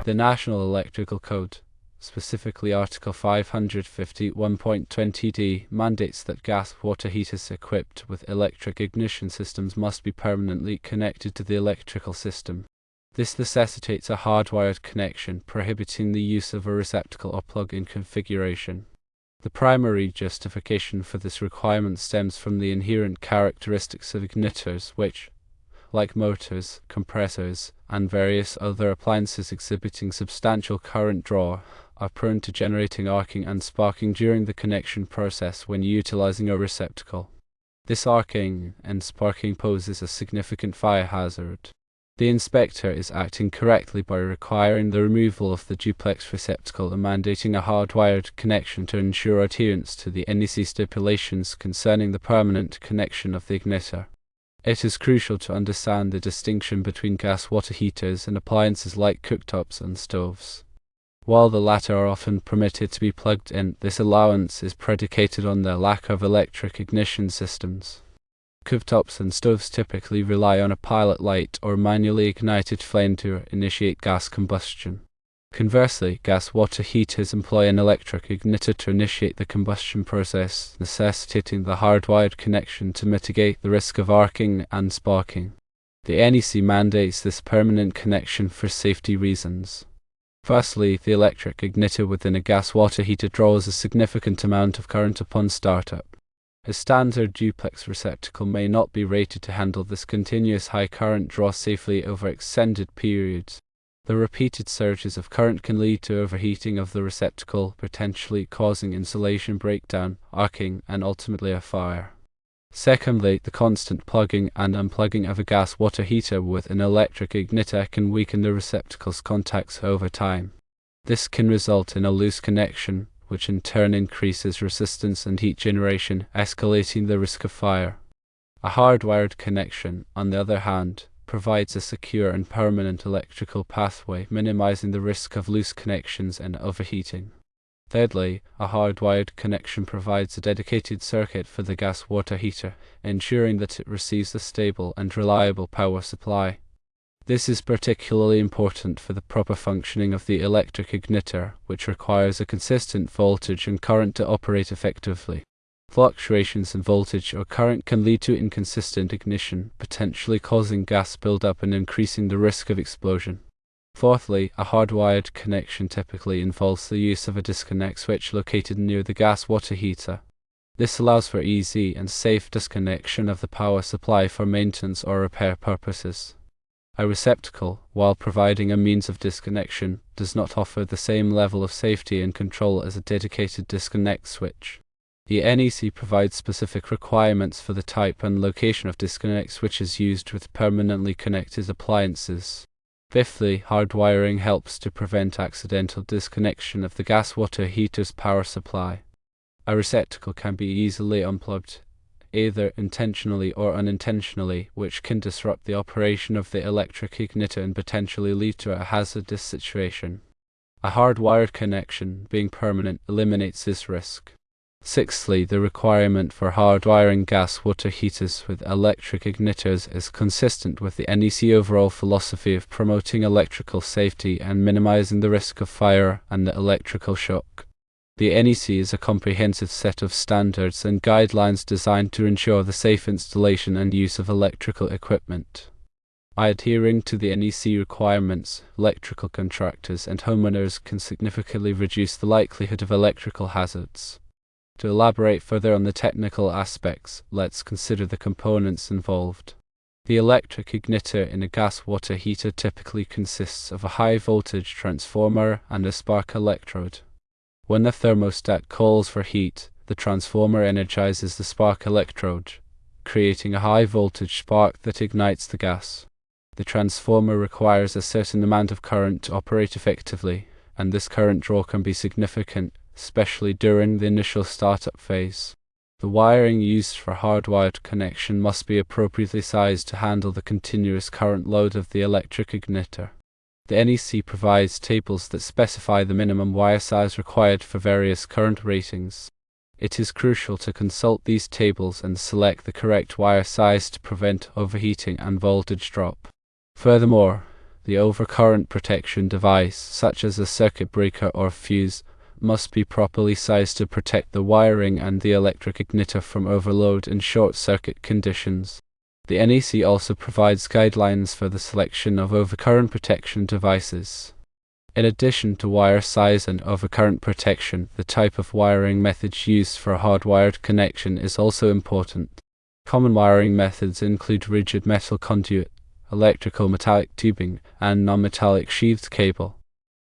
The National Electrical Code, specifically Article 551.20d, mandates that gas water heaters equipped with electric ignition systems must be permanently connected to the electrical system. This necessitates a hardwired connection, prohibiting the use of a receptacle or plug-in configuration. The primary justification for this requirement stems from the inherent characteristics of igniters, which, like motors, compressors, and various other appliances exhibiting substantial current draw, are prone to generating arcing and sparking during the connection process when utilizing a receptacle. This arcing and sparking poses a significant fire hazard. The inspector is acting correctly by requiring the removal of the duplex receptacle and mandating a hardwired connection to ensure adherence to the NEC stipulations concerning the permanent connection of the igniter. It is crucial to understand the distinction between gas water heaters and appliances like cooktops and stoves. While the latter are often permitted to be plugged in, this allowance is predicated on their lack of electric ignition systems. Cooktops and stoves typically rely on a pilot light or manually ignited flame to initiate gas combustion. Conversely, gas water heaters employ an electric igniter to initiate the combustion process, necessitating the hardwired connection to mitigate the risk of arcing and sparking. The NEC mandates this permanent connection for safety reasons. Firstly, the electric igniter within a gas water heater draws a significant amount of current upon startup. A standard duplex receptacle may not be rated to handle this continuous high current draw safely over extended periods. The repeated surges of current can lead to overheating of the receptacle, potentially causing insulation breakdown, arcing, and ultimately a fire. Secondly, the constant plugging and unplugging of a gas water heater with an electric igniter can weaken the receptacle's contacts over time. This can result in a loose connection, which in turn increases resistance and heat generation, escalating the risk of fire. A hardwired connection, on the other hand, provides a secure and permanent electrical pathway, minimizing the risk of loose connections and overheating. Thirdly, a hardwired connection provides a dedicated circuit for the gas water heater, ensuring that it receives a stable and reliable power supply. This is particularly important for the proper functioning of the electric igniter, which requires a consistent voltage and current to operate effectively. Fluctuations in voltage or current can lead to inconsistent ignition, potentially causing gas buildup and increasing the risk of explosion. Fourthly, a hardwired connection typically involves the use of a disconnect switch located near the gas water heater. This allows for easy and safe disconnection of the power supply for maintenance or repair purposes. A receptacle, while providing a means of disconnection, does not offer the same level of safety and control as a dedicated disconnect switch. The NEC provides specific requirements for the type and location of disconnect switches used with permanently connected appliances. Fifthly, hardwiring helps to prevent accidental disconnection of the gas water heater's power supply. A receptacle can be easily unplugged, either intentionally or unintentionally, which can disrupt the operation of the electric igniter and potentially lead to a hazardous situation. A hardwired connection, being permanent, eliminates this risk. Sixthly, the requirement for hardwiring gas water heaters with electric igniters is consistent with the NEC overall philosophy of promoting electrical safety and minimizing the risk of fire and electrical shock. The NEC is a comprehensive set of standards and guidelines designed to ensure the safe installation and use of electrical equipment. By adhering to the NEC requirements, electrical contractors and homeowners can significantly reduce the likelihood of electrical hazards. To elaborate further on the technical aspects, let's consider the components involved. The electric igniter in a gas water heater typically consists of a high-voltage transformer and a spark electrode. When the thermostat calls for heat, the transformer energizes the spark electrode, creating a high-voltage spark that ignites the gas. The transformer requires a certain amount of current to operate effectively, and this current draw can be significant, especially during the initial startup phase. The wiring used for hardwired connection must be appropriately sized to handle the continuous current load of the electric igniter. The NEC provides tables that specify the minimum wire size required for various current ratings. It is crucial to consult these tables and select the correct wire size to prevent overheating and voltage drop. Furthermore, The overcurrent protection device, such as a circuit breaker or fuse, must be properly sized to protect the wiring and the electric igniter from overload and short-circuit conditions. The NEC also provides guidelines for the selection of overcurrent protection devices. In addition to wire size and overcurrent protection, the type of wiring methods used for a hardwired connection is also important. Common wiring methods include rigid metal conduit, electrical metallic tubing, and non-metallic sheathed cable.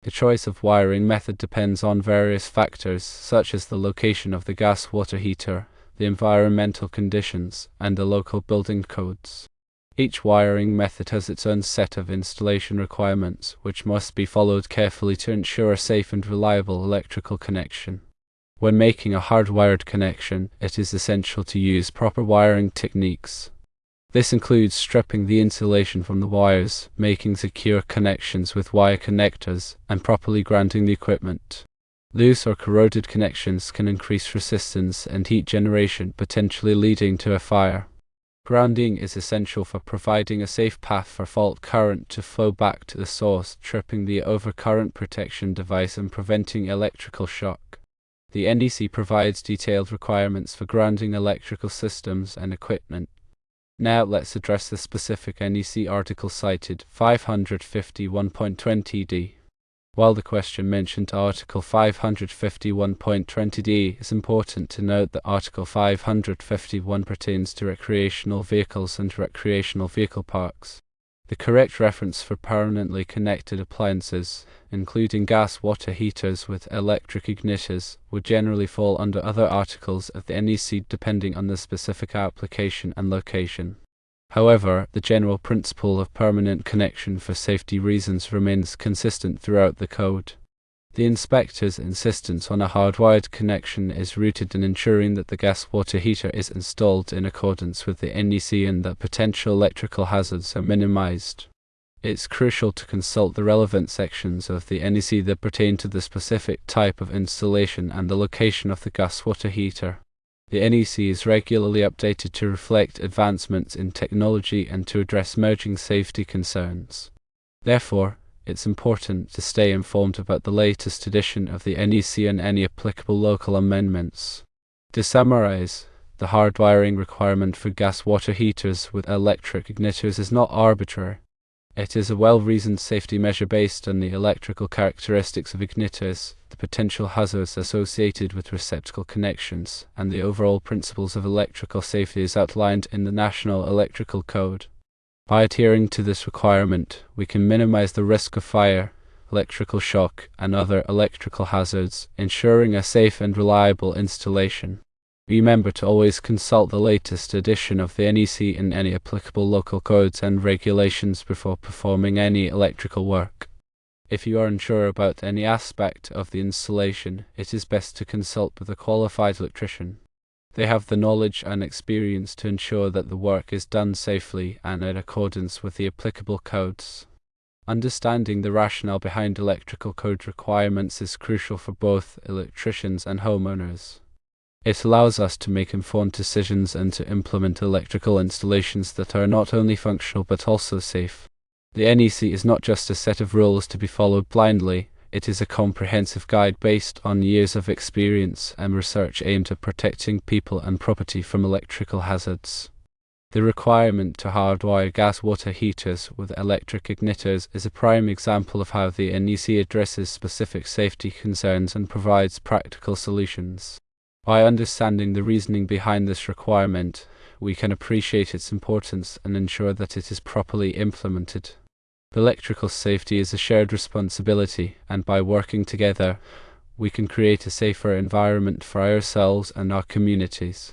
The choice of wiring method depends on various factors such as the location of the gas water heater, the environmental conditions, and the local building codes. Each wiring method has its own set of installation requirements, which must be followed carefully to ensure a safe and reliable electrical connection. When making a hardwired connection, it is essential to use proper wiring techniques. This includes stripping the insulation from the wires, making secure connections with wire connectors, and properly grounding the equipment. Loose or corroded connections can increase resistance and heat generation, potentially leading to a fire. Grounding is essential for providing a safe path for fault current to flow back to the source, tripping the overcurrent protection device and preventing electrical shock. The NEC provides detailed requirements for grounding electrical systems and equipment. Now let's address the specific NEC article cited, 551.20d. While the question mentioned Article 551.20d, it's important to note that Article 551 pertains to recreational vehicles and recreational vehicle parks. The correct reference for permanently connected appliances, including gas water heaters with electric igniters, would generally fall under other articles of the NEC depending on the specific application and location. However, the general principle of permanent connection for safety reasons remains consistent throughout the code. The inspector's insistence on a hardwired connection is rooted in ensuring that the gas water heater is installed in accordance with the NEC and that potential electrical hazards are minimized. It's crucial to consult the relevant sections of the NEC that pertain to the specific type of installation and the location of the gas water heater. The NEC is regularly updated to reflect advancements in technology and to address emerging safety concerns. Therefore, it's important to stay informed about the latest edition of the NEC and any applicable local amendments. To summarize, the hardwiring requirement for gas water heaters with electric igniters is not arbitrary. It is a well-reasoned safety measure based on the electrical characteristics of igniters, the potential hazards associated with receptacle connections, and the overall principles of electrical safety as outlined in the National Electrical Code. By adhering to this requirement, we can minimize the risk of fire, electrical shock, and other electrical hazards, ensuring a safe and reliable installation. Remember to always consult the latest edition of the NEC and any applicable local codes and regulations before performing any electrical work. If you are unsure about any aspect of the installation, it is best to consult with a qualified electrician. They have the knowledge and experience to ensure that the work is done safely and in accordance with the applicable codes. Understanding the rationale behind electrical code requirements is crucial for both electricians and homeowners. It allows us to make informed decisions and to implement electrical installations that are not only functional but also safe. The NEC is not just a set of rules to be followed blindly, it is a comprehensive guide based on years of experience and research aimed at protecting people and property from electrical hazards. The requirement to hardwire gas water heaters with electric igniters is a prime example of how the NEC addresses specific safety concerns and provides practical solutions. By understanding the reasoning behind this requirement, we can appreciate its importance and ensure that it is properly implemented. Electrical safety is a shared responsibility, and by working together, we can create a safer environment for ourselves and our communities.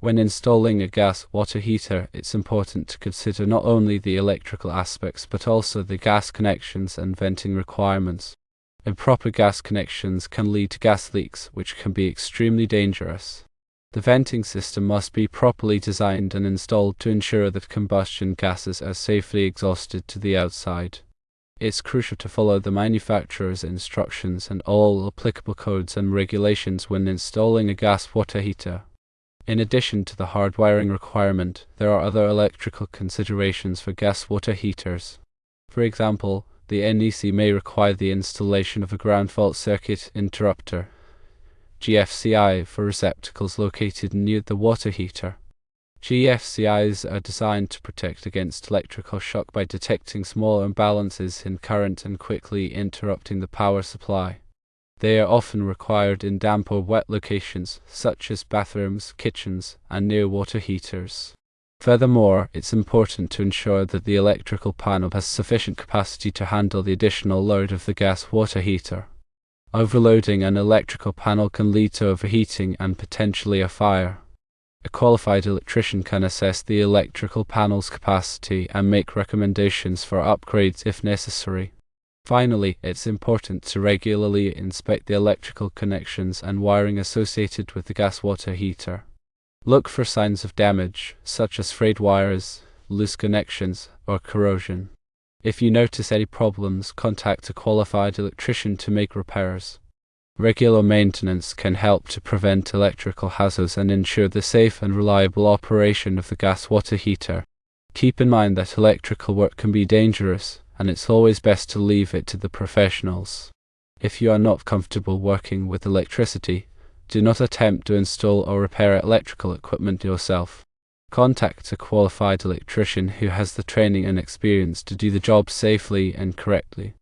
When installing a gas water heater, it's important to consider not only the electrical aspects but also the gas connections and venting requirements. Improper gas connections can lead to gas leaks, which can be extremely dangerous. The venting system must be properly designed and installed to ensure that combustion gases are safely exhausted to the outside. It's crucial to follow the manufacturer's instructions and all applicable codes and regulations when installing a gas water heater. In addition to the hardwiring requirement, there are other electrical considerations for gas water heaters. For example, the NEC may require the installation of a ground fault circuit interrupter (GFCI) for receptacles located near the water heater. GFCIs are designed to protect against electrical shock by detecting small imbalances in current and quickly interrupting the power supply. They are often required in damp or wet locations, such as bathrooms, kitchens, and near water heaters. Furthermore, it's important to ensure that the electrical panel has sufficient capacity to handle the additional load of the gas water heater. Overloading an electrical panel can lead to overheating and potentially a fire. A qualified electrician can assess the electrical panel's capacity and make recommendations for upgrades if necessary. Finally, it's important to regularly inspect the electrical connections and wiring associated with the gas water heater. Look for signs of damage, such as frayed wires, loose connections, or corrosion. If you notice any problems, contact a qualified electrician to make repairs. Regular maintenance can help to prevent electrical hazards and ensure the safe and reliable operation of the gas water heater. Keep in mind that electrical work can be dangerous, and it's always best to leave it to the professionals. If you are not comfortable working with electricity, do not attempt to install or repair electrical equipment yourself. Contact a qualified electrician who has the training and experience to do the job safely and correctly.